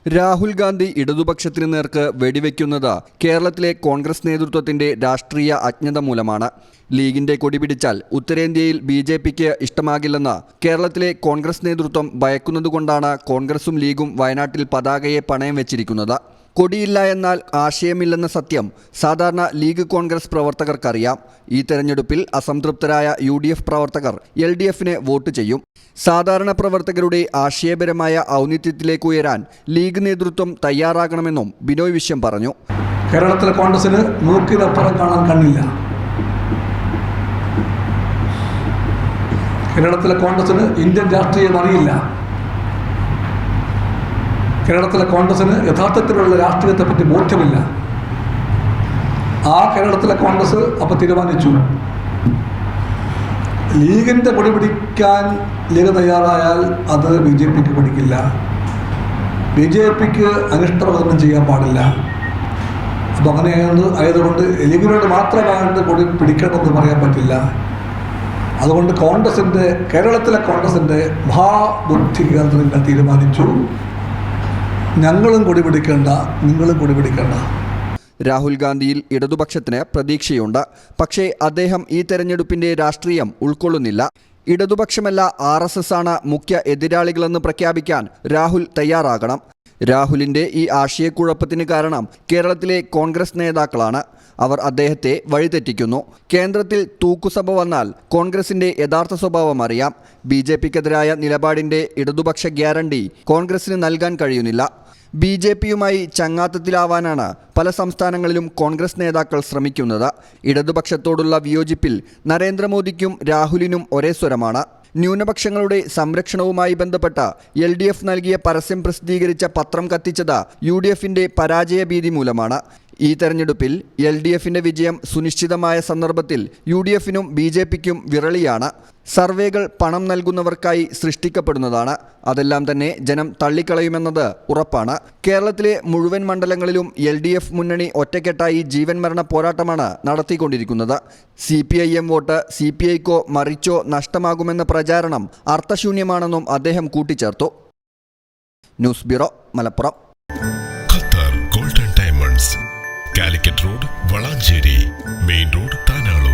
രാഹുൽ ഗാന്ധി ഇടതുപക്ഷത്തിന് നേർക്ക് വെടിവെക്കുന്നത് കേരളത്തിലെ കോൺഗ്രസ് നേതൃത്വത്തിന്റെ രാഷ്ട്രീയ അജ്ഞത മൂലമാണ്. ലീഗിന്റെ കൊടി പിടിച്ചാൽ ഉത്തരേന്ത്യയിൽ ബിജെപിക്ക് ഇഷ്ടമാകില്ലെന്ന് കേരളത്തിലെ കോൺഗ്രസ് നേതൃത്വം ഭയക്കുന്നതുകൊണ്ടാണ് കോൺഗ്രസും ലീഗും വയനാട്ടിൽ പതാകയെ പണയം വെച്ചിരിക്കുന്നത്. കൊടിയില്ല എന്നാൽ ആശയമില്ലെന്ന സത്യം സാധാരണ ലീഗ് കോൺഗ്രസ് പ്രവർത്തകർക്കറിയാം. ഈ തെരഞ്ഞെടുപ്പിൽ അസംതൃപ്തരായ UDF പ്രവർത്തകർ LDFന് വോട്ട് ചെയ്യും. സാധാരണ പ്രവർത്തകരുടെ ആശയപരമായ ഔന്നിത്യത്തിലേക്ക് ഉയരാൻ ലീഗ് നേതൃത്വം തയ്യാറാകണമെന്നും ബിനോയ് വിശ്വം പറഞ്ഞു. കേരളത്തിലെ കോൺഗ്രസിന് മൂക്കിനപ്പുറം കാണാൻ കണ്ണില്ല. കേരളത്തിലെ കോൺഗ്രസിന് ഇന്ത്യൻ രാഷ്ട്രീയം അറിയില്ല. കേരളത്തിലെ കോൺഗ്രസിന് യഥാർത്ഥത്തിലുള്ള രാഷ്ട്രീയത്തെപ്പറ്റി ബോധ്യമില്ല. ആ കേരളത്തിലെ കോൺഗ്രസ് അപ്പോൾ തീരുമാനിച്ചു, ലീഗിൻ്റെ കൊടി പിടിക്കാൻ ലീഗ് തയ്യാറായാൽ അത് BJPക്ക് പിടിക്കില്ല, BJPക്ക് അനിഷ്ടപ്രകടനം ചെയ്യാൻ പാടില്ല. അപ്പോൾ അങ്ങനെ ആയതുകൊണ്ട് ലീഗിനോട് മാത്രമായിട്ട് കൊടി പിടിക്കണമെന്ന് പറയാൻ പറ്റില്ല. അതുകൊണ്ട് കേരളത്തിലെ കോൺഗ്രസിൻ്റെ മഹാബുദ്ധി കേന്ദ്രങ്ങൾ തീരുമാനിച്ചു, ഞങ്ങളും കൊടി പിടിക്കേണ്ട, നിങ്ങളും കൊടി പിടിക്കേണ്ട. രാഹുൽ ഗാന്ധിയിൽ ഇടതുപക്ഷത്തിന് പ്രതീക്ഷയുണ്ട്. പക്ഷേ അദ്ദേഹം ഈ തെരഞ്ഞെടുപ്പിന്റെ രാഷ്ട്രീയം ഉൾക്കൊള്ളുന്നില്ല. ഇടതുപക്ഷമല്ല RSS ആണ് മുഖ്യ എതിരാളികളെന്ന് പ്രഖ്യാപിക്കാൻ രാഹുൽ തയ്യാറാകണം. രാഹുലിന്റെ ഈ ആശയക്കുഴപ്പത്തിന് കാരണം കേരളത്തിലെ കോൺഗ്രസ് നേതാക്കളാണ്. അവർ അദ്ദേഹത്തെ വഴിതെറ്റിക്കുന്നു. കേന്ദ്രത്തിൽ തൂക്കുസഭ വന്നാൽ കോൺഗ്രസിന്റെ യഥാർത്ഥ സ്വഭാവം അറിയാം. BJPക്കെതിരായ നിലപാടിന്റെ ഇടതുപക്ഷ ഗ്യാരണ്ടി കോൺഗ്രസിന് നൽകാൻ കഴിയുന്നില്ല. BJPയുമായി ചങ്ങാത്തത്തിലാവാനാണ് പല സംസ്ഥാനങ്ങളിലും കോൺഗ്രസ് നേതാക്കൾ ശ്രമിക്കുന്നത്. ഇടതുപക്ഷത്തോടുള്ള വിയോജിപ്പിൽ നരേന്ദ്രമോദിക്കും രാഹുലിനും ഒരേ സ്വരമാണ്. ന്യൂനപക്ഷങ്ങളുടെ സംരക്ഷണവുമായി ബന്ധപ്പെട്ട LDF നൽകിയ പരസ്യം പ്രസിദ്ധീകരിച്ച പത്രം കത്തിച്ചത് UDFന്റെ പരാജയഭീതി മൂലമാണ്. ഈ തെരഞ്ഞെടുപ്പിൽ LDFന്റെ വിജയം സുനിശ്ചിതമായ സന്ദർഭത്തിൽ UDFനും BJPക്കും വിരളിയാണ്. സർവേകൾ പണം നൽകുന്നവർക്കായി സൃഷ്ടിക്കപ്പെടുന്നതാണ്. അതെല്ലാം തന്നെ ജനം തള്ളിക്കളയുമെന്നത് ഉറപ്പാണ്. കേരളത്തിലെ മുഴുവൻ മണ്ഡലങ്ങളിലും LDF മുന്നണി ഒറ്റക്കെട്ടായി ജീവൻ മരണ പോരാട്ടമാണ് നടത്തിക്കൊണ്ടിരിക്കുന്നത്. CPIM വോട്ട് CPIക്കോ മറിച്ചോ നഷ്ടമാകുമെന്ന പ്രചാരണം അർത്ഥശൂന്യമാണെന്നും അദ്ദേഹം കൂട്ടിച്ചേർത്തു. News bureau, Malappuram. Calicut road, Valanchery main road, Tanalur.